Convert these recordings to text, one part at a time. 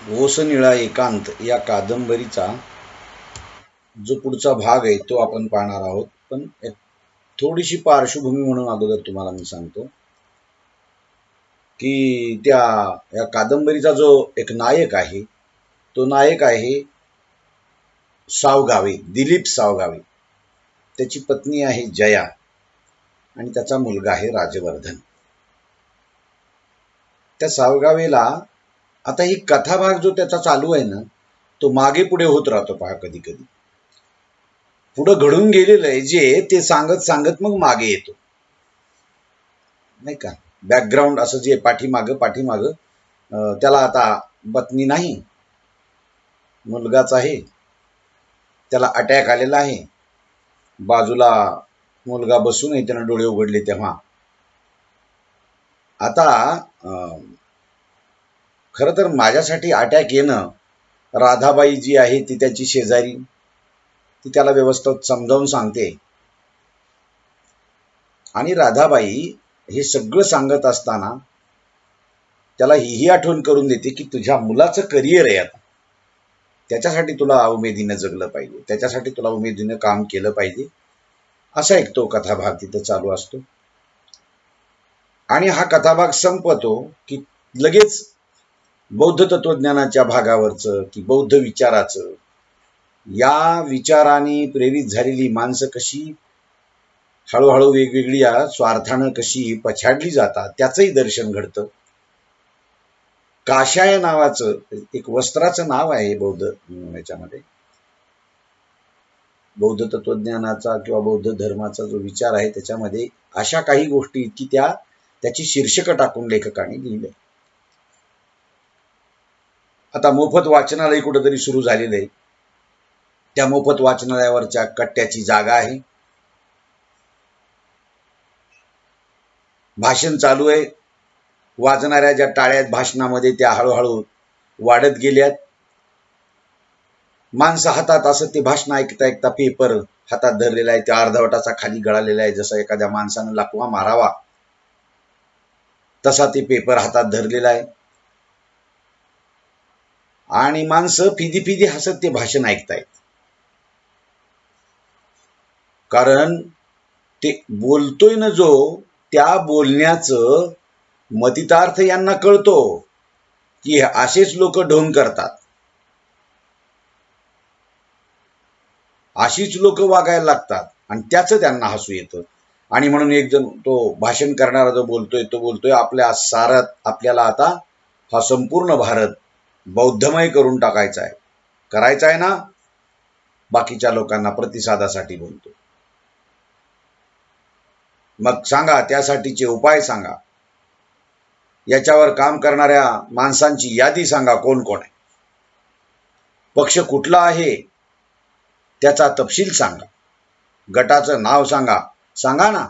ओस निळा एकांत या कादंबरीचा जो पुढचा भाग आहे तो आपण पाहणार आहोत. पण एक थोडीशी पार्श्वभूमी म्हणून अगोदर तुम्हाला मी सांगतो की या कादंबरीचा जो एक नायक आहे तो नायक आहे सावगावे, दिलीप सावगावे. त्याची पत्नी आहे जया आणि त्याचा मुलगा आहे राजवर्धन. त्या सावगावेला आता ही कथाभाग जो त्याचा चालू आहे ना तो मागे पुढे होत राहतो पहा. कधी कधी पुढं घडून गेलेलं आहे जे ते सांगत सांगत मग मागे येतो नाही का. बॅकग्राऊंड असं जे पाठीमाग त्याला आता पत्नी नाही, मुलगाच आहे, त्याला अटॅक आलेला आहे, बाजूला मुलगा बसून त्यानं डोळे उघडले तेव्हा. आता खरं तर माझ्यासाठी अटॅक येणं, राधाबाई जी आहे ती त्याची शेजारी, ती त्याला व्यवस्थित समजावून सांगते आणि राधाबाई हे सगळं सांगत असताना त्याला ही आठवण करून देते की तुझ्या मुलाचं करिअर आहे आता, त्याच्यासाठी तुला उमेदीनं जगलं पाहिजे, त्याच्यासाठी तुला उमेदीनं काम केलं पाहिजे. असा एक तो कथाभाग तिथं चालू असतो आणि हा कथाभाग संपतो की लगेच बौद्ध तत्वज्ञानाच्या भागावरचं की बौद्ध विचाराचं, या विचाराने प्रेरित झालेली माणसं कशी हळूहळू वेगवेगळ्या स्वार्थानं कशी पछाडली जातात त्याचंही दर्शन घडतं. काशाय नावाचं एक वस्त्राचं नाव आहे बौद्ध याच्यामध्ये. बौद्ध तत्वज्ञानाचा किंवा बौद्ध धर्माचा जो विचार आहे त्याच्यामध्ये अशा काही गोष्टी की त्याची शीर्षकं टाकून लेखकाने लिहिलंय. आता मोफत वाचनालय कुठेतरी सुरू झालेलं आहे. त्या मोफत वाचनालयावरच्या कट्ट्याची जागा आहे. भाषण चालू आहे. वाजणाऱ्या ज्या टाळ्यात भाषणामध्ये त्या हळूहळू वाढत गेल्यात. माणसं हातात असं ते भाषण ऐकता ऐकता पेपर हातात धरलेला आहे, त्या अर्धवटाचा खाली गळालेला आहे, जसं एखाद्या माणसानं लाकवा मारावा तसा ते पेपर हातात धरलेला आहे आणि माणसं फिदी फिदी हसत ते भाषण ऐकतायत. कारण ते बोलतोय ना जो, त्या बोलण्याचं मतितार्थ यांना कळतो की असेच लोक ढोंग करतात, अशीच लोक वागायला लागतात आणि त्याचं त्यांना हसू येतं. आणि म्हणून एक जण तो भाषण करणारा जो बोलतोय तो बोलतोय आपल्याला आता हा संपूर्ण भारत बौद्धमय करून टाकायचा आहे, करायचा आहे ना. बाकीच्या लोकांना प्रतिसादासाठी बोलतो. मग सांगा त्यासाठीचे उपाय सांगा, याच्यावर काम करणाऱ्या माणसांची यादी सांगा, कोण कोण आहे, पक्ष कुठला आहे त्याचा तपशील सांगा, गटाचं नाव सांगा. सांगा ना,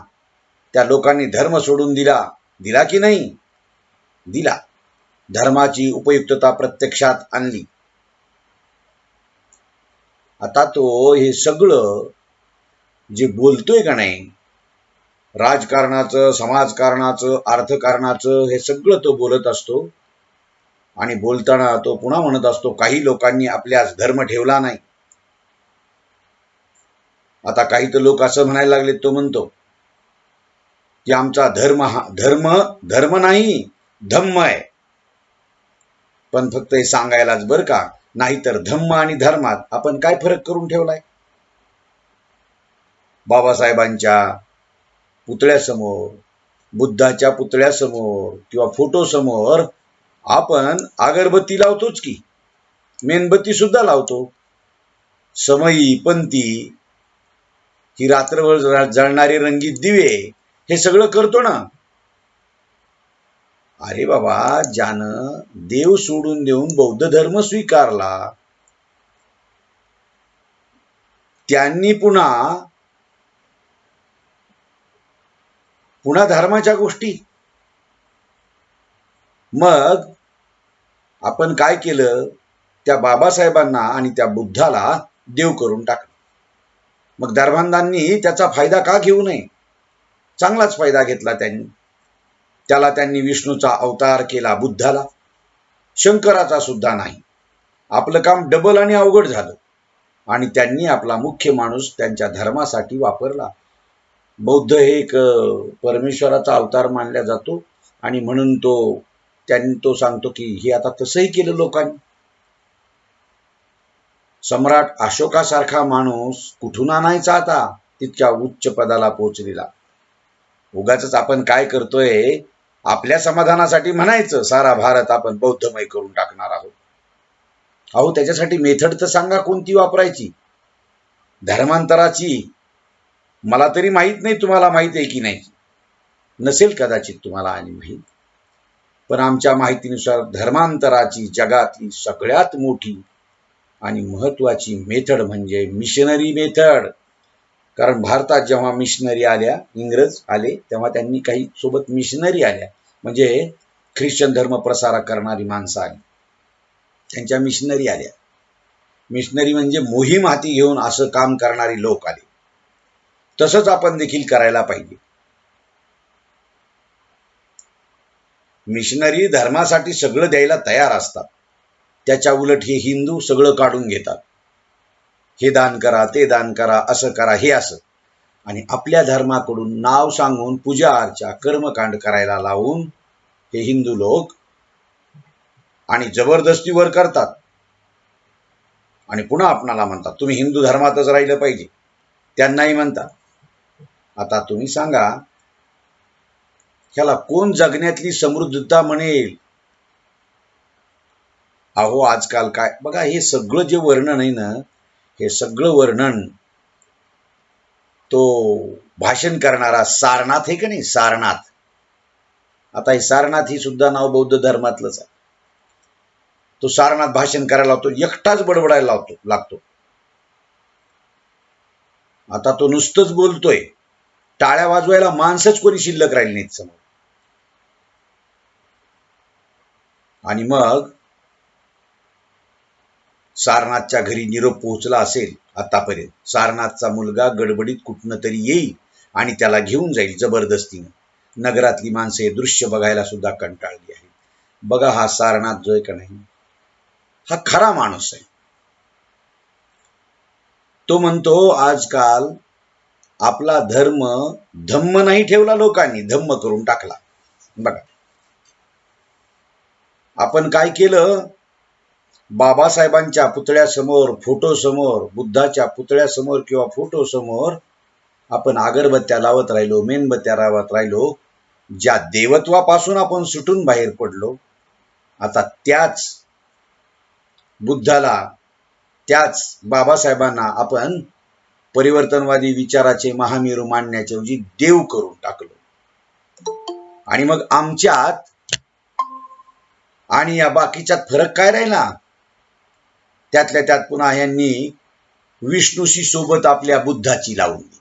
त्या लोकांनी धर्म सोडून दिला की नाही? दिला. धर्माची उपयुक्तता प्रत्यक्षात आणली. आता तो हे सगळं जे बोलतोय का नाही, राजकारणाचं, समाजकारणाचं, अर्थकारणाचं, हे सगळं तो बोलत असतो. आणि बोलताना तो पुन्हा म्हणत असतो काही लोकांनी आपल्यास धर्म ठेवला नाही. आता काही तर लोक असं म्हणायला लागले, तो म्हणतो की आमचा धर्म नाही धम्म आहे. पण फक्त हे सांगायलाच बरं का, नाहीतर धम्म आणि धर्मात आपण काय फरक करून ठेवलाय? बाबासाहेबांच्या पुतळ्यासमोर, बुद्धाच्या पुतळ्यासमोर किंवा फोटो समोर आपण अगरबत्ती लावतोच की, मेणबत्ती सुद्धा लावतो. समई, पंथी, ही रात्रभर जळणारे रंगीत दिवे, हे सगळं करतो ना. अरे बाबा, ज्यानं देव सोडून देऊन बौद्ध धर्म स्वीकारला त्यांनी पुन्हा धर्माच्या गोष्टी. मग आपण काय केलं, त्या बाबासाहेबांना आणि त्या बुद्धाला देव करून टाकलं. मग धर्मांधांनी त्याचा फायदा का घेऊ नये? चांगलाच फायदा घेतला त्यांनी. त्याला त्यांनी विष्णूचा अवतार केला, बुद्धाला. शंकराचा सुद्धा नाही. आपलं काम डबल आणि अवघड झालं आणि त्यांनी आपला मुख्य माणूस त्यांच्या धर्मासाठी वापरला. बौद्ध हे एक परमेश्वराचा अवतार मानला जातो आणि म्हणून तो सांगतो की हे आता तसंही केलं लोकांनी. सम्राट अशोकासारखा माणूस कुठून आणायचा आता तितक्या उच्च पदाला पोहोचलेला. उगाच आपण काय करतोय, आपल्या समाधानासाठी म्हणायचं सारा भारत आपण बौद्धमय करून टाकणार आहोत. अहो त्याच्यासाठी मेथड तर सांगा कोणती वापरायची. धर्मांतराची मला तरी माहित नाही, तुम्हाला माहित आहे की नाही, नसेल कदाचित तुम्हाला आणि माहित, पण आमच्या माहितीनुसार धर्मांतराची जगातली सगळ्यात मोठी आणि महत्वाची मेथड म्हणजे मिशनरी मेथड. कारण भारतात जेव्हा मिशनरी आल्या, इंग्रज आले, तेव्हा त्यांनी काही सोबत मिशनरी आल्या, म्हणजे ख्रिश्चन धर्म प्रसार करणारी माणसं आली, त्यांच्या मिशनरी आल्या. मिशनरी म्हणजे मोहीम हाती घेऊन असं काम करणारी लोक आले. तसंच आपण देखील करायला पाहिजे. मिशनरी धर्मासाठी सगळं द्यायला तयार असतात, त्याच्या उलट हे हिंदू सगळं काढून घेतात. हे दान करा, ते दान करा, असं करा, हे असं, आणि आपल्या धर्माकडून नाव सांगून पूजा अर्चा कर्मकांड करायला लावून हे हिंदू लोक आणि जबरदस्तीवर करतात आणि पुन्हा आपणाला म्हणतात तुम्ही हिंदू धर्मातच राहिलं पाहिजे. त्यांनाही म्हणतात. आता तुम्ही सांगा, ह्याला कोण जगण्यातली समृद्धता म्हणेल? अहो आजकाल काय बघा, हे सगळं जे वर्णन आहे ना, हे सगळं वर्णन तो भाषण करणारा सारनाथ आहे का नाही, सारनाथ. आता हे सारनाथ ही सुद्धा नाव बौद्ध धर्मातलंच आहे. तो सारनाथ भाषण करायला लावतो, एकटाच बडबडायला लागतो. आता तो नुसतंच बोलतोय, टाळ्या वाजवायला माणसंच कोणी शिल्लक राहिली नाहीत समोर. आणि मग सारनाथच्या घरी निरोप पोहोचला असेल आतापर्यंत, सारनाथचा मुलगा गडबडीत कुठनं तरी येईल आणि त्याला घेऊन जाईल जबरदस्तीनं. नगरातली माणसं हे दृश्य बघायला सुद्धा कंटाळली आहेत. बघा हा सारनाथ जो आहे का नाही, हा खरा माणूस आहे. तो म्हणतो आजकाल आपला धर्म धम्म नाही ठेवला, लोकांनी धम्म करून टाकला. बघा आपण काय केलं, बाबासाहेबांच्या पुतळ्यासमोर, फोटोसमोर, बुद्धाच्या पुतळ्यासमोर किंवा फोटोसमोर आपण अगरबत्त्या लावत राहिलो, मेणबत्त्या लावत राहिलो. ज्या देवत्वापासून आपण सुटून बाहेर पडलो, आता त्याच बुद्धाला, त्याच बाबासाहेबांना आपण परिवर्तनवादी विचाराचे महामेरू मानण्याच्या ऐवजी देव करून टाकलो. आणि मग आमच्यात आणि या बाकीच्यात फरक काय राहिला? त्यातल्या त्यात पुन्हा यांनी विष्णूशी सोबत आपल्या बुद्धाची लावून दिली.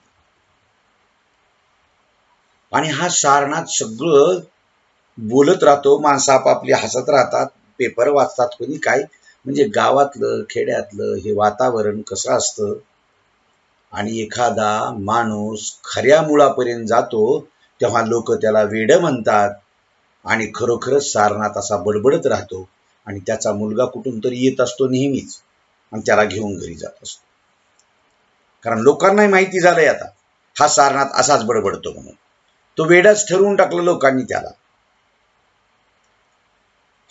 आणि हा सारनाथ सगळं बोलत राहतो, माणसं आपापली हसत राहतात, पेपर वाचतात, कोणी काय. म्हणजे गावातलं खेड्यातलं हे वातावरण कसं असतं. आणि एखादा माणूस खऱ्या मुळापर्यंत जातो तेव्हा लोक त्याला वेडं म्हणतात. आणि खरोखरच सारनाथ असा बडबडत राहतो आणि त्याचा मुलगा कुठून तरी येत असतो नेहमीच आणि त्याला घेऊन घरी जात असतो. कारण लोकांनाही माहिती झालंय आता हा सारनाथ असाच बडबडतो म्हणून. तो वेडाच ठरवून टाकलं लोकांनी त्याला.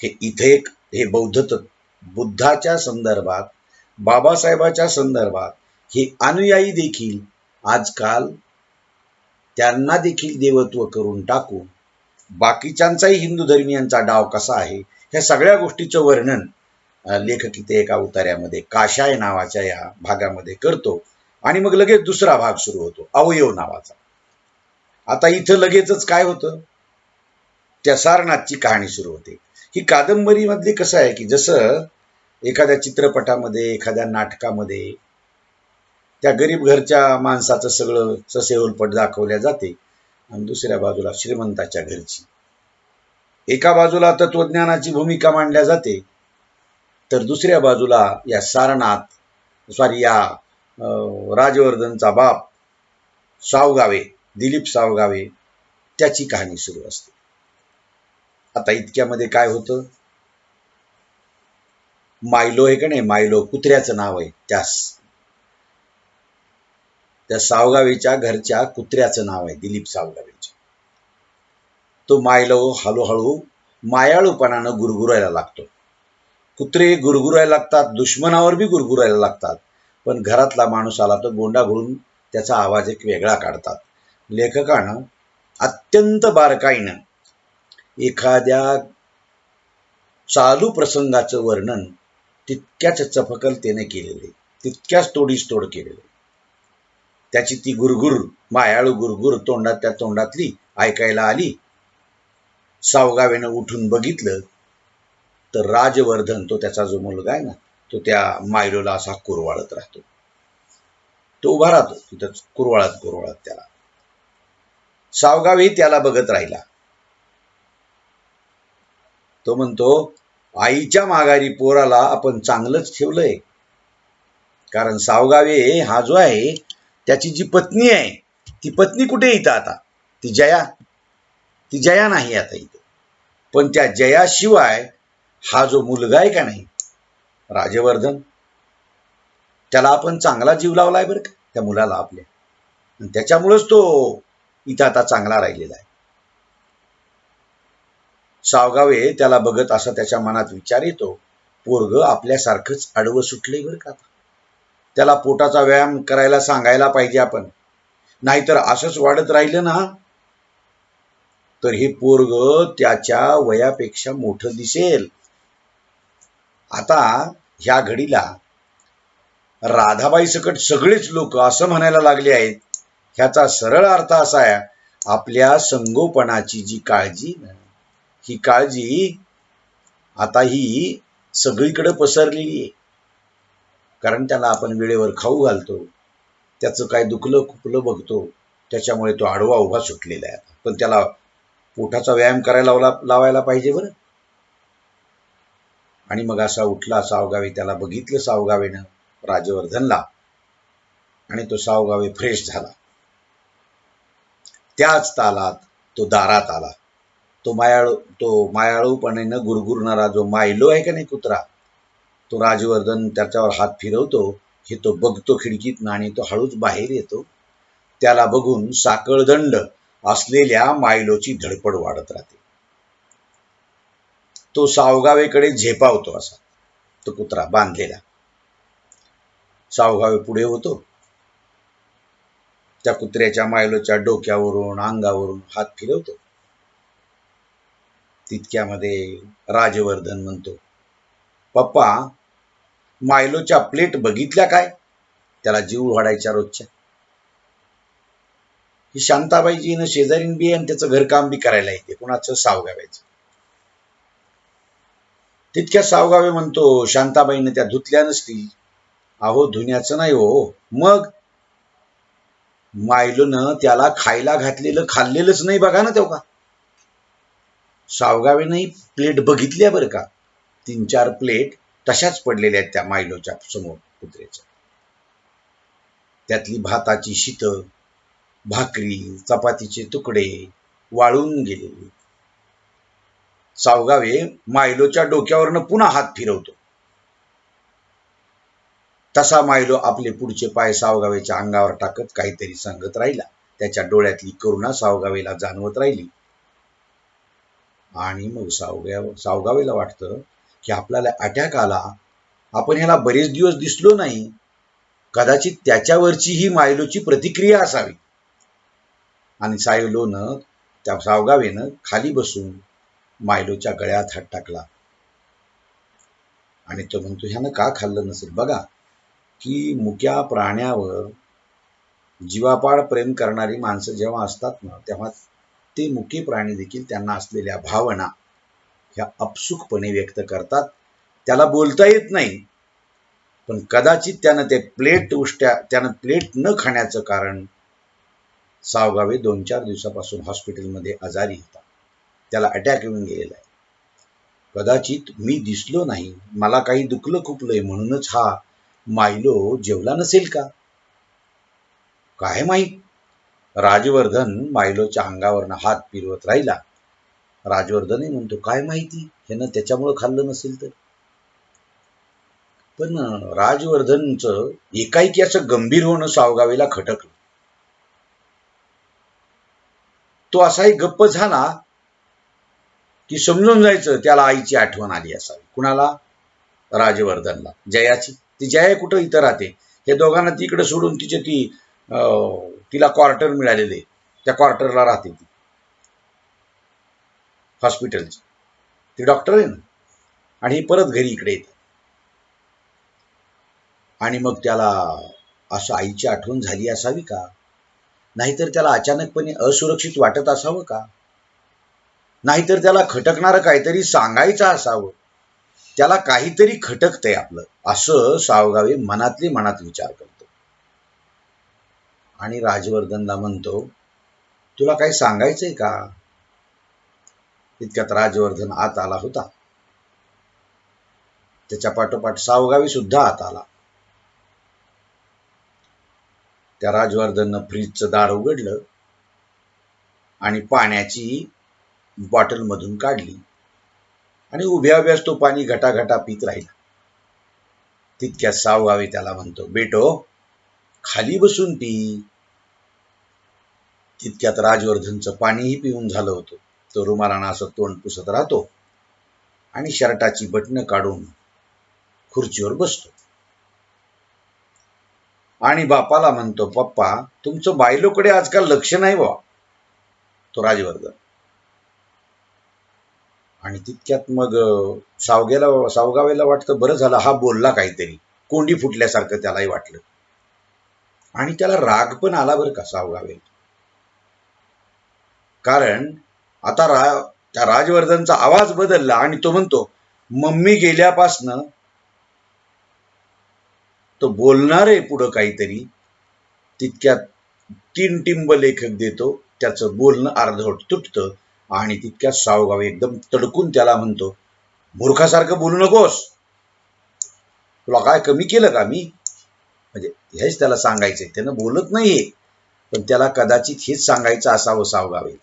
हे इथे एक हे बुद्धाच्या संदर्भात, बाबासाहेबाच्या संदर्भात हे अनुयायी देखील आजकाल त्यांना देखील देवत्व करून टाकून बाकीच्यांचाही हिंदू धर्मियांचा डाव कसा आहे ह्या सगळ्या गोष्टीचं वर्णन लेखक इथे एका उतार्यामध्ये काशाय नावाच्या या भागामध्ये करतो. आणि मग लगेच दुसरा भाग सुरू होतो, अवयव नावाचा. आता इथं लगेचच काय होतं, त्या सारनाथची कहाणी सुरू होते. ही कादंबरी मधली कसं आहे की जसं एखाद्या चित्रपटामध्ये, एखाद्या नाटकामध्ये त्या गरीब घरच्या माणसाचं सगळं ससेहोलपट दाखवल्या जाते आणि दुसऱ्या बाजूला श्रीमंताच्या घरची. एका बाजूला तत्वज्ञानाची भूमिका मांडल्या जाते, तर दुसऱ्या बाजूला या या राजवर्धनचा बाप सावगावे, दिलीप सावगावे, त्याची कहाणी सुरू असते. आता इतक्यामध्ये काय होतं, मायलो आहे का नाही, मायलो कुत्र्याचं नाव आहे, त्या सावगावेच्या घरच्या कुत्र्याचं नाव आहे दिलीप सावगावेच्या. तो मायलो हळूहळू मायाळूपणानं गुरगुरायला लागतो. कुत्रे गुरगुरायला लागतात, दुश्मनावर बी गुरगुरायला लागतात, पण घरातला माणूस आला तर गोंडा घोळून त्याचा आवाज एक वेगळा काढतात. लेखकानं अत्यंत बारकाईनं एखाद्या चालू प्रसंगाचं वर्णन तितक्याच चपखलतेने केलेले, तितक्याच तोडीस तोड केलेले. त्याची ती गुरगुर, मायाळू गुरगुर त्या तोंडातली ऐकायला आली. सावगावेनं उठून बघितलं तर राजवर्धन, तो त्याचा जो मुलगा आहे ना, तो त्या मायलोला असा कुरवाळत राहतो. तो उभा राहतो तिथं कुरवाळत त्याला. सावगावे त्याला बघत राहिला. तो म्हणतो, आईच्या माघारी पोराला आपण चांगलंच ठेवलंय. कारण सावगावे हा जो आहे, त्याची जी पत्नी आहे, ती पत्नी कुठे इथं आता? ती जया नाही आता इथं. पण त्या जयाशिवाय हा जो मुलगा आहे का नाही, राजवर्धन, त्याला आपण चांगला जीव लावलाय बरं का त्या मुलाला आपल्या, आणि त्याच्यामुळेच तो इथं आता चांगला राहिलेला आहे. सावगावे त्याला बघत असा त्याच्या मनात विचार येतो, पोरग आपल्यासारखंच आडवं सुटलंय बरं का. त्याला पोटाचा व्यायाम करायला सांगायला पाहिजे आपण, नाहीतर असंच वाढत राहिलं ना तर हे पोरग त्याच्या वयापेक्षा मोठं दिसेल. आता ह्या घडीला राधाबाई सकट सगळेच लोक असं म्हणायला लागले आहेत, ह्याचा सरळ अर्थ असा आहे, आपल्या संगोपनाची जी काळजी, ही काळजी आता ही सगळीकडे पसरलेली आहे. कारण त्याला आपण वेळेवर खाऊ घालतो, त्याचं काय दुखलं खुपलं बघतो, त्याच्यामुळे तो आडवा उभा सुटलेला आहे. पण त्याला पोटाचा व्यायाम करायला लावायला पाहिजे बरं. आणि मग असा उठला सावगावे, त्याला बघितलं सावगावेनं राजवर्धनला, आणि तो सावगावे फ्रेश झाला. त्याच तालात तो दारात आला. तो मायाळूपणानं गुरगुरणारा जो मायलो आहे का नाही कुत्रा, तो राजवर्धन त्याच्यावर हात फिरवतो, हे तो बघतो खिडकीतनं, आणि तो हळूच बाहेर येतो. त्याला बघून साखळदंड असलेल्या मायलोची धडपड वाढत राहते. तो सावगावेकडे झेपावतो असा, तो कुत्रा बांधलेला. सावगावे पुढे होतो, त्या कुत्र्याच्या मायलोच्या डोक्यावरून अंगावरून हात फिरवतो. तितक्यामध्ये राजवर्धन म्हणतो, पप्पा, मायलोच्या प्लेट बघितल्या काय? त्याला जीव वाढायच्या रोजच्या. ही शांताबाईजीनं शेजारीन बी आणि त्याचं घरकाम बी करायला येते, कुणाचं? सावगाव्याचं. तितक्या सावगावे म्हणतो, शांताबाईनं त्या धुतल्या नसतील. अहो, धुण्याचं नाही हो, मग मायलोनं त्याला खायला घातलेलं खाल्लेलंच नाही बघा ना तेव्हा. सावगावेनंही प्लेट बघितल्या बरं का, 3-4 प्लेट तशाच पडलेल्या आहेत त्या मायलोच्या समोर कुत्र्याच्या. त्यातली भाताची शीतं, भाकरी, चपातीचे तुकडे वाळून गेलेले. सावगावे मायलोच्या डोक्यावरनं पुन्हा हात फिरवतो. तसा मायलो आपले पुढचे पाय सावगावेच्या अंगावर टाकत काहीतरी सांगत राहिला. त्याच्या डोळ्यातली करुणा सावगावेला जाणवत राहिली. आणि मग सावगावेला वाटतं की आपल्याला अटॅक आला, आपण ह्याला बरेच दिवस दिसलो नाही, कदाचित त्याच्यावरची ही मायलोची प्रतिक्रिया असावी. आणि त्या सावगावेनं खाली बसून मायलोच्या गळ्यात हात टाकला. आणि तो म्हणतो, ह्यानं का खाल्लं नसेल बघा, की मुक्या प्राण्यावर जीवापाड प्रेम करणारी माणसं जेव्हा असतात ना, तेव्हा ते मुके प्राणी देखील त्यांना असलेल्या भावना ह्या अपसुकपणे व्यक्त करतात. त्याला बोलता येत नाही, पण कदाचित त्यानं प्लेट न खाण्याचं कारण सावगावे 2-4 दिवसापासून हॉस्पिटलमध्ये आजारी होता. त्याला अटॅक येऊन गेलेला आहे. कदाचित मी दिसलो नाही, मला काही दुखलं खुपलंय म्हणूनच हा मायलो जेवला नसेल का, काय माहीत. राजवर्धन मायलोच्या अंगावरनं हात फिरवत राहिला. राजवर्धनही म्हणतो, काय माहिती, ह्यानं त्याच्यामुळं खाल्लं नसेल तर. पण राजवर्धनचं एकाएकी असं गंभीर होणं सावगावेला खटकलं. तो असाही गप्प झाला की समजून जायचं त्याला आईची आठवण आली असावी. कुणाला? राजवर्धनला. जयाची. ती जया कुठं इथं राहते, हे दोघांना तिकडे सोडून तिला क्वार्टर मिळालेले, त्या क्वार्टरला राहते ती हॉस्पिटलची. ती डॉक्टर आहे ना, आणि ही परत घरी इकडे येते. आणि मग त्याला असं आईची आठवण झाली असावी का? नाहीतर त्याला अचानकपणे असुरक्षित वाटत असावं का? नाहीतर त्याला खटकणारं काहीतरी सांगायचं असावं. त्याला काहीतरी खटकतंय आपलं, असं सावगावे मनातली मनात विचार करतो. आणि राजवर्धनला म्हणतो, तुला काही सांगायचंय का? तितक्यात राजवर्धन आत आला होता. त्याच्या पाठोपाठ सावगावी सुद्धा आत आला. त्या राजवर्धननं फ्रीजचं दार उघडलं आणि पाण्याची बॉटल मधून काढली आणि उभ्या उभ्याच तो पाणी घटाघटा पीत राहिला. तितक्यात सावगावे त्याला म्हणतो, बेटो खाली बसून पी. तितक्यात राजवर्धनचं पाणीही पिऊन झालं होतं. तो रुमालानं असं तोंड पुसत राहतो आणि शर्टाची बटणं काढून खुर्चीवर बसतो आणि बापाला म्हणतो, पप्पा तुमचं बायलोकडे आजकाल लक्ष नाही बा. तो राजवर्धन. आणि तितक्यात मग सावगावेला वाटतं, बरं झालं हा बोलला काहीतरी. कोंडी फुटल्यासारखं त्यालाही वाटलं आणि त्याला राग पण आला बरं का सावगावेला. कारण आता त्या राजवर्धनचा आवाज बदलला आणि तो म्हणतो, मम्मी गेल्यापासनं तो बोलणार आहे पुढं काहीतरी. तितक्यात 3 टिंब लेखक देतो, त्याचं बोलणं अर्धवट तुटतं आणि तितक्यात सावगावे एकदम तडकून त्याला म्हणतो, मूर्खासारखं बोलू नकोस. तुला काय कमी केलं का मी? म्हणजे हेच त्याला सांगायचंय. त्यानं बोलत नाहीये, पण त्याला कदाचित हेच सांगायचं असावं सावगावे.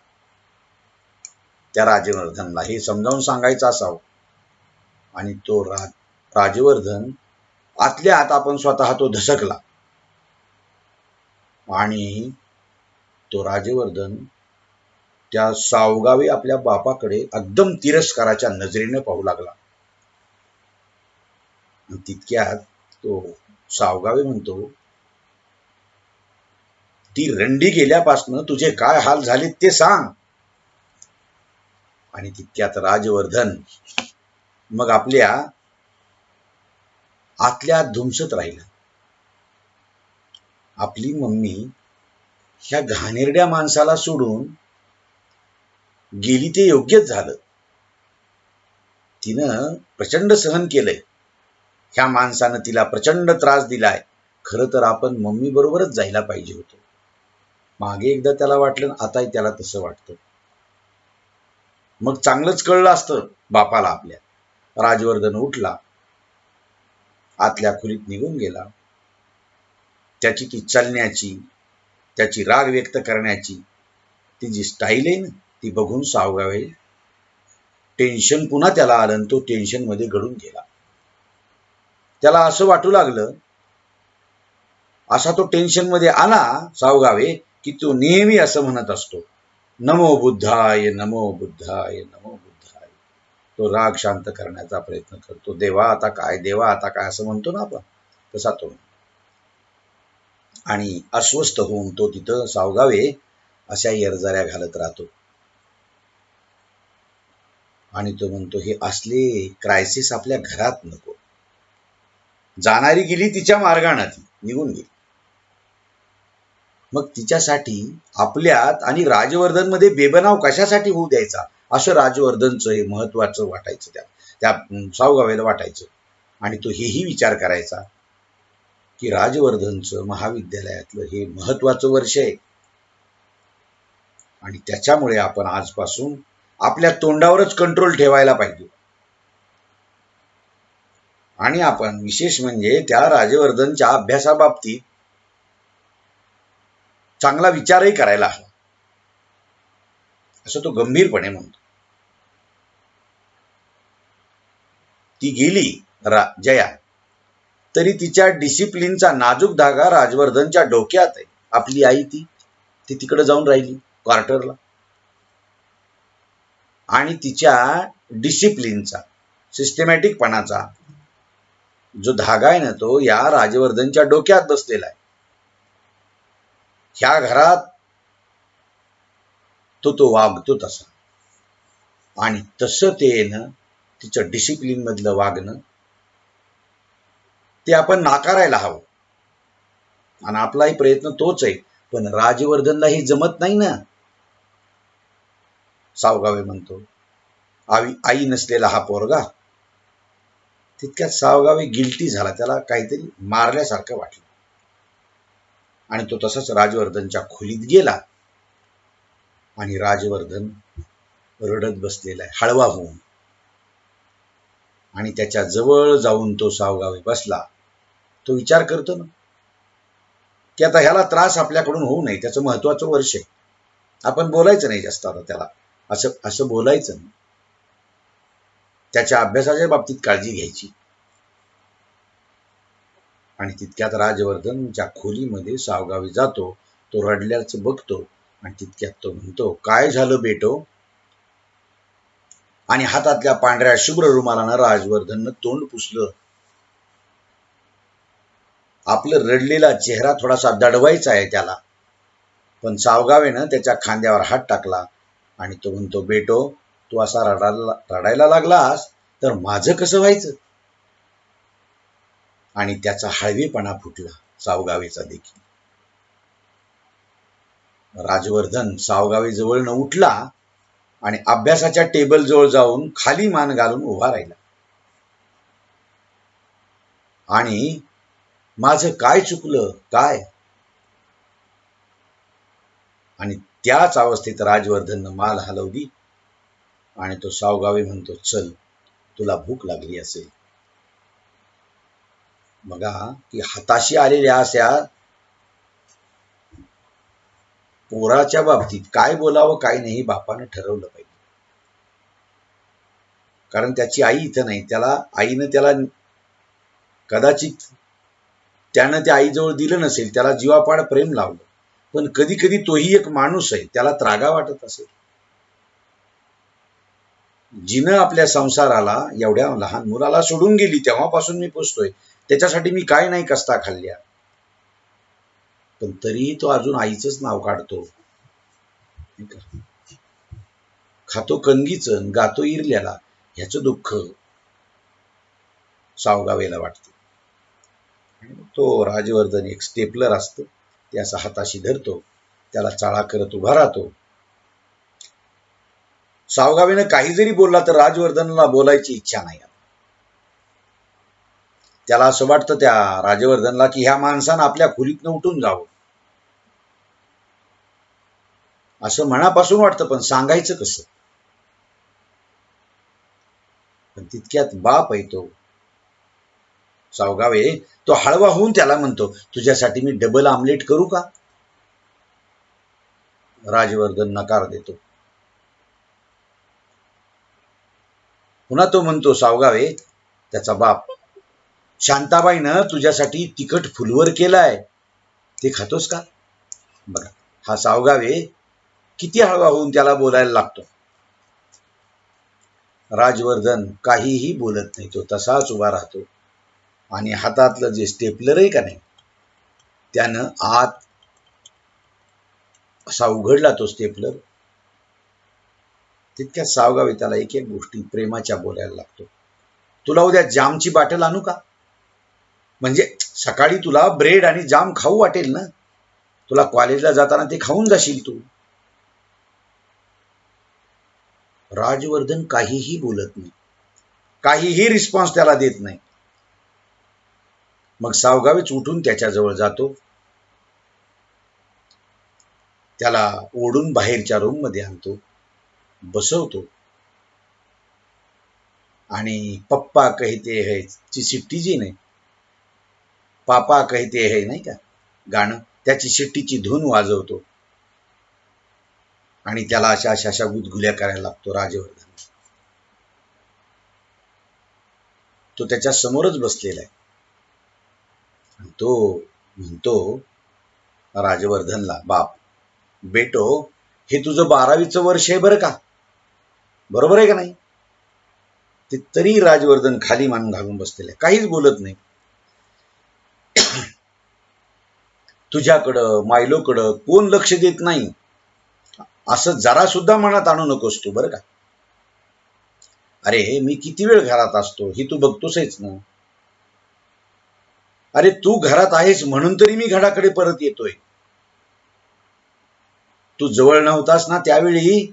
त्या राजवर्धनला हे समजावून सांगायचं असावं. आणि तो राजवर्धन आतल्या आत आपण स्वतः तो धसकला आणि तो राजवर्धन त्या सावगावे आपल्या बापाकडे एकदम तिरस्काराच्या नजरेने पाहू लागला. तितक्यात तो सावगावे म्हणतो, ती रंडी गेल्यापासनं तुझे काय हाल झाले ते सांग. आणि तितक्यात राजवर्धन मग आपल्या आतल्या धुमसत राहिला. आपली मम्मी ह्या घाणेरड्या माणसाला सोडून गेली ते योग्यच झालं. तिनं प्रचंड सहन केलंय. ह्या माणसानं तिला प्रचंड त्रास दिलाय. खरं तर आपण मम्मी बरोबरच जायला पाहिजे होतं. मागे एकदा त्याला वाटलं, आताही त्याला तसं वाटतं. मग चांगलंच कळलं असतं बापाला आपल्या. राजवर्धन उठला, आतल्या खोलीत निघून गेला. त्याची ती चालण्याची, त्याची राग व्यक्त करण्याची ती जी स्टाईल आहे ना, ती बघून सावगावे टेन्शन पुन्हा त्याला आलं आणि तो टेन्शन मध्ये गळून गेला. त्याला असं वाटू लागलं, असा तो टेन्शन मध्ये आला सावगावे, की तो नेहमी असं म्हणत असतो, नमो बुद्धाय नमो बुद्धाय नमो बुद्धाय. तो राग शांत करण्याचा प्रयत्न करतो. देवा आता काय, देवा आता काय, असं म्हणतो ना आपण, तसा तो. आणि अस्वस्थ होऊन तो तिथं सावगावे अशा येरझाऱ्या घालत राहतो. आणि तो म्हणतो, हे असले क्रायसिस आपल्या घरात नको. जाणारी गेली तिच्या मार्गाने, ती निघून गेली. मग तिच्यासाठी आपल्यात आणि राजवर्धन मध्ये बेबनाव कशासाठी होऊ द्यायचा, असं राजवर्धनचं हे महत्वाचं वाटायचं. त्या सावगावेला वाटायचं. आणि तो हेही विचार करायचा की राजवर्धनचं महाविद्यालयातलं हे महत्वाचं वर्ष आहे आणि त्याच्यामुळे आपण आजपासून आपल्या तोंडावरच कंट्रोल ठेवायला पाहिजे. आणि आपण विशेष म्हणजे त्या राजवर्धनच्या अभ्यासाबाबतीत चांगला विचारही करायला हवा, असं तो गंभीरपणे म्हणतो. ती गेली जया. तरी तिच्या डिसिप्लिनचा नाजूक धागा राजवर्धनच्या डोक्यात आहे. आपली आई ती तिकडे जाऊन राहिली क्वार्टरला, आणि तिच्या डिसिप्लिनचा, सिस्टमॅटिकपणाचा जो धागा आहे ना, तो या राजवर्धनच्या डोक्यात बसलेला आहे. ह्या घरात तो वागतो तसा, आणि तसं ते ना तिचं डिसिप्लिन मधलं वागणं ते आपण नाकारायला हवं. आणि आपलाही प्रयत्न तोच आहे. पण राजवर्धनला हे जमत नाही ना. सावगावे म्हणतो, आई नसलेला हा पोरगा. तितक्यात सावगावे गिल्टी झाला, त्याला काहीतरी मारल्यासारखं वाटलं, आणि तो तसाच राजवर्धनच्या खोलीत गेला. आणि राजवर्धन रडत बसलेला आहे हळवा होऊन, आणि त्याच्या जवळ जाऊन तो सावगावे बसला. तो विचार करतो ना की आता ह्याला त्रास आपल्याकडून होऊ नये, त्याचं महत्वाचं वर्ष आहे, आपण बोलायचं नाही जास्त आता त्याला, असं बोलायचं नाही, त्याच्या अभ्यासाच्या बाबतीत काळजी घ्यायची. आणि तितक्यात राजवर्धनच्या खोलीमध्ये सावगावी जातो. तो रडल्याचं बघतो, आणि तितक्यात तो म्हणतो, काय झालं बेटो? आणि हातातल्या पांढऱ्या शुभ्र रुमालानं राजवर्धननं तोंड पुसलं. आपलं रडलेला चेहरा थोडासा दडवायचा आहे त्याला, पण सावगावेनं त्याच्या खांद्यावर हात टाकला, आणि तो म्हणतो, बेटो, तू असा रडायला लागलास तर माझं कसं व्हायचं? आणि त्याचा हळवेपणा फुटला सावगावेचा देखील. राजवर्धन सावगावे जवळनं उठला आणि अभ्यासाच्या टेबल जवळ जाऊन खाली मान घालून उभा राहिला. आणि माझं काय चुकलं काय? आणि त्याच अवस्थेत राजवर्धननं मान हलवली, आणि तो सावगावे म्हणतो, चल, तुला भूक लागली असेल. बघा की हाताशी आलेल्या अशा पोराच्या बाबतीत काय बोलावं काय नाही बापानं ठरवलं पाहिजे. कारण त्याची आई इथं नाही, आईनं त्याला कदाचित त्यानं त्या आईजवळ दिलं नसेल, त्याला जीवापाड प्रेम लावलं, पण कधी कधी तोही एक माणूस आहे, त्याला त्रागा वाटत असेल. जिनं आपल्या संसाराला एवढ्या लहान मुलाला सोडून गेली तेव्हापासून मी पोसतोय, त्याच्यासाठी मी काय नाही कष्टा खाल्ल्या, पण तरीही तो अजून आईचंच नाव काढतो, खातो कणगीचं, गातो इरल्याला. ह्याचं दुःख सावगावेला वाटते. तो राजवर्धन एक स्टेपलर असतं, ते असं हाताशी धरतो, त्याला चाळा करत उभा राहतो. सावगावेनं काही जरी बोलला तर राजवर्धनला बोलायची इच्छा नाही. त्याला असं वाटतं त्या राजवर्धनला की ह्या माणसानं आपल्या खोलीतनं उठून जावं, असं मनापासून वाटतं, पण सांगायचं कसं? पण तितक्यात बाप आहे तो सावगावे, तो हळवा होऊन त्याला म्हणतो, तुझ्यासाठी मी डबल आमलेट करू का? राजवर्धन नकार देतो. पुन्हा तो म्हणतो, सावगावे, त्याचा बाप, शांताबाईनं तुझ्यासाठी तिखट फुलवर केलाय, ते खातोस का? बघा हा सावगावे किती हळवा होऊन त्याला बोलायला लागतो. राजवर्धन काहीही बोलत नाही, तो तसाच उभा राहतो, आणि हातातलं जे स्टेपलर आहे का नाही, त्यानं आत असा उघडला तो स्टेपलर. तितक्या सावगावे त्याला एक एक गोष्टी प्रेमाच्या बोलायला लागतो. तुला उद्या जामची बाटल आणू का? म्हणजे सकाळी तुला ब्रेड आणि जाम खाऊ वाटेल ना, तुला कॉलेजला जाताना ते खाऊन जाशील तू. राजवर्धन काहीही बोलत नाही, काहीही रिस्पॉन्स त्याला देत नाही. मग सावगावेच उठून त्याच्याजवळ जातो, त्याला ओढून बाहेरच्या रूम मध्ये आणतो, बसवतो, आणि पप्पा कहते है ची शिट्टी जी नाही, पापा कहते है नाही का गाणं, त्याची शिट्टीची धून वाजवतो, आणि त्याला अशा गुदगुल्या करायला लागतो राजवर्धन. तो त्याच्या समोरच बसलेला आहे. तो म्हणतो राजवर्धनला, बाप, बेटो, हे तुझं 12वीचं वर्ष आहे बरं का, बरोबर आहे का नाही? ते तरी राजवर्धन खाली मान घालून बसलेले, काहीच बोलत नाही. तुझ्याकडं मायलोकडं कोण लक्ष देत नाही असं जरा सुद्धा मनात आणू नकोस तू, बरं का. अरे मी किती वेळ घरात असतो हे तू बघतोसच ना. अरे तू घरात आहेस म्हणून तरी मी घराकडे परत येतोय. तू जवळ नव्हतास ना त्यावेळी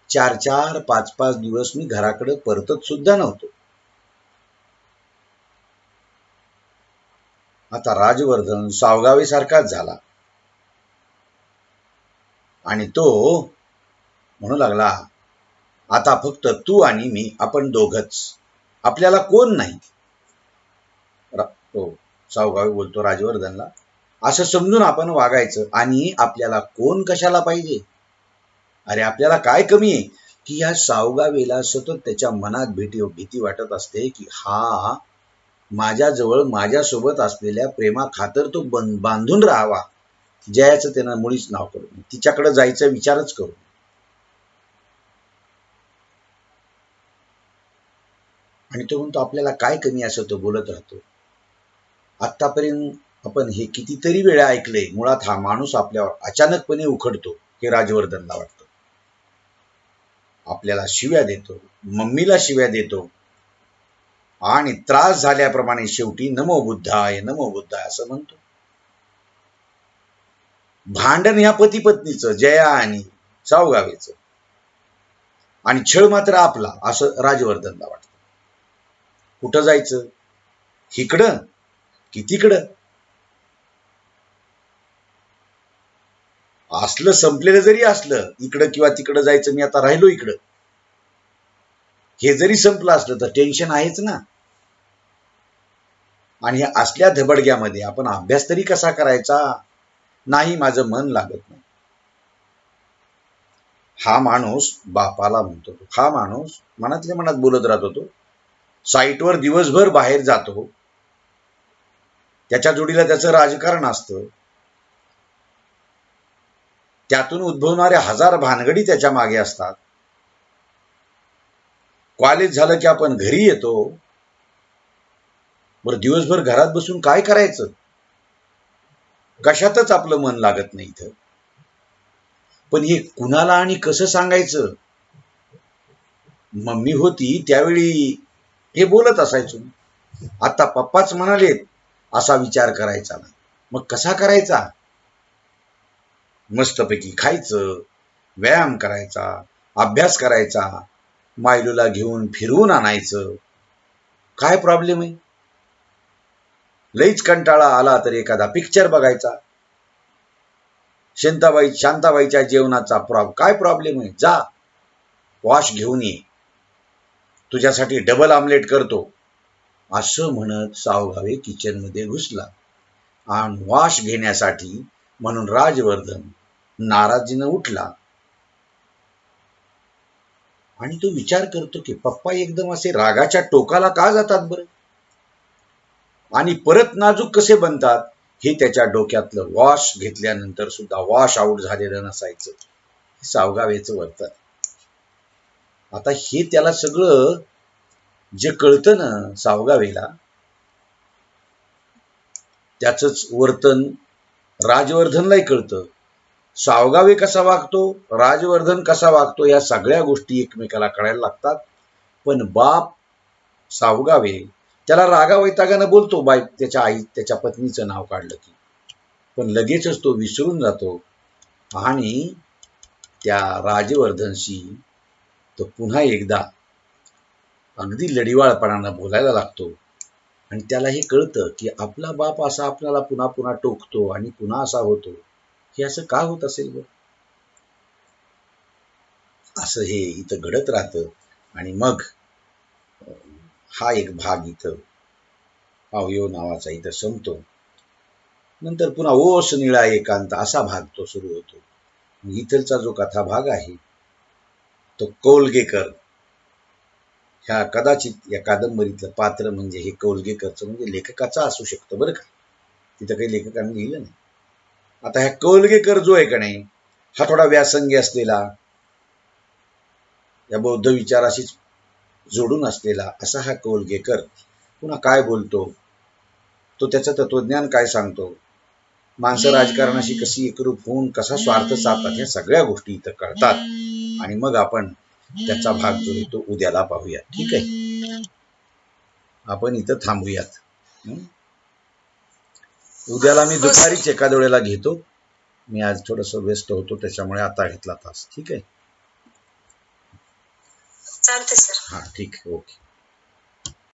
4-4, 5-5 दिवस मी घराकडे परतत सुद्धा नव्हतो. आता राजवर्धन सावगावे सारखाच झाला आणि तो म्हणू लागला, आता फक्त तू आणि मी, आपण दोघच, आपल्याला कोण नाही. तो सावगावे बोलतो राजवर्धनला, असं समजून आपण वागायचं आणि आपल्याला कोण कशाला पाहिजे. अरे आपल्याला काय कमी आहे की या सावगावेला सतत त्याच्या मनात भीती वाटत असते की हा माझ्याजवळ माझ्यासोबत असलेल्या प्रेमा खातर तो बांधून राहावा. जयाचं त्यानं मुळीच नाव करू नये, तिच्याकडे जायचा विचारच करू. आणि तो म्हणतो आपल्याला काय कमी असं तो बोलत राहतो. आतापर्यंत आपण हे कितीतरी वेळा ऐकलंय, मुळात हा माणूस आपल्यावर अचानकपणे उखडतो हे राजवर्धनला वाटतं. आपल्याला शिव्या देतो, मम्मीला शिव्या देतो आणि त्रास झाल्याप्रमाणे शेवटी नमो बुद्धाय नमो बुद्धाय असं म्हणतो. भांडण ह्या पती पत्नीचं, जया आणि सावगावेचं, आणि छळ मात्र आपला, असं राजवर्धनला वाटतं. कुठं जायचं, इकडं की तिकडं, असलं संपलेलं जरी असलं, इकडं किंवा तिकडं जायचं, मी आता राहिलो इकडं, हे जरी संपलं असलं तर टेन्शन आहेच ना. आणि ह्या असल्या धबडग्यामध्ये आपण अभ्यास तरी कसा करायचा, नाही माझं मन लागत नाही. हा माणूस बापाला म्हणतो, हा माणूस मनातल्या मनात बोलत राहतो. तो साईटवर दिवसभर बाहेर जातो, त्याच्या जोडीला त्याचं राजकारण असतं, त्यातून उद्भवणाऱ्या 1000 भानगडी त्याच्या मागे असतात. कॉलेज झालं की आपण घरी येतो, बरं दिवसभर घरात बसून काय करायचं, कशातच आपलं मन लागत नाही इथं. पण हे कुणाला आणि कसं सांगायचं. मम्मी होती त्यावेळी हे बोलत असायचो, आता पप्पाच म्हणालेत असा विचार करायचा नाही. मग कसा करायचा, मस्तपैकी खायचं, व्यायाम करायचा, अभ्यास करायचा, मायलूला घेऊन फिरवून आणायचं. काय प्रॉब्लेम आहे. लईच कंटाळा आला तर एखादा पिक्चर बघायचा. शांताबाईच्या जेवणाचा काय प्रॉब्लेम आहे, जा वॉश घेऊन ये, तुझ्यासाठी डबल आमलेट करतो, असं म्हणत सावगावे किचनमध्ये घुसला. आणि वॉश घेण्यासाठी म्हणून राजवर्धन नाराजीनं उठला आणि तो विचार करतो की पप्पा एकदम असे रागाच्या टोकाला का जातात बरं, आणि परत नाजूक कसे बनतात, हे त्याच्या डोक्यातलं वॉश घेतल्यानंतर सुद्धा वॉश आउट झालेलं नसायचं. सावगावेचं वर्तन. आता हे त्याला सगळं जे कळतं ना सावगावेला, त्याचंच वर्तन राजवर्धनलाही कळतं. सावगावे कसा वागतो, राजवर्धन कसा वागतो, या सगळ्या गोष्टी एकमेकाला कळायला लागतात. पण बाप सावगावे त्याला रागावैतागानं बोलतो, त्याच्या पत्नीचं नाव काढलं की, पण लगेचच तो विसरून जातो आणि त्या राजवर्धनशी तो पुन्हा एकदा अगदी लढिवाळपणानं बोलायला लागतो. आणि त्याला हे कळतं की आपला बाप असा आपल्याला पुन्हा पुन्हा टोकतो आणि पुन्हा असा होतो, हे असं का होत असेल बरं. असं हे इथं घडत राहतं. आणि मग हा एक भाग इथं अवयव नावाचा इथं संपतो. नंतर पुन्हा ओस निळा एकांत असा भाग तो सुरू होतो. इथलचा जो कथा भाग आहे तो कौलगेकर, ह्या कदाचित या कादंबरीतलं पात्र म्हणजे हे कौलगेकरचं म्हणजे लेखकाचं असू शकतं बरं का. तिथं काही लेखकांनी लिहिलं नाही. आता ह्या कोल्हगेकर जो आहे का नाही, हा थोडा व्यासंगी असलेला, या बौद्ध विचाराशी जोडून असलेला असा हा कोल्हगेकर पुन्हा काय बोलतो, तो त्याचं तत्वज्ञान काय सांगतो, माणसं राजकारणाशी कशी एकरूप होऊन कसा स्वार्थ साधतात, ह्या सगळ्या गोष्टी इथं कळतात. आणि मग आपण त्याचा भाग जो आहे तो उद्याला पाहूया. ठीक आहे, आपण इथं थांबूयात. उद्याला मी दुपारीच एखाद्या वेळेला घेतो. मी आज थोडंसं व्यस्त होतो त्याच्यामुळे आता घेतला तास. ठीक आहे, चालते सर. हा ठीक आहे, ओके.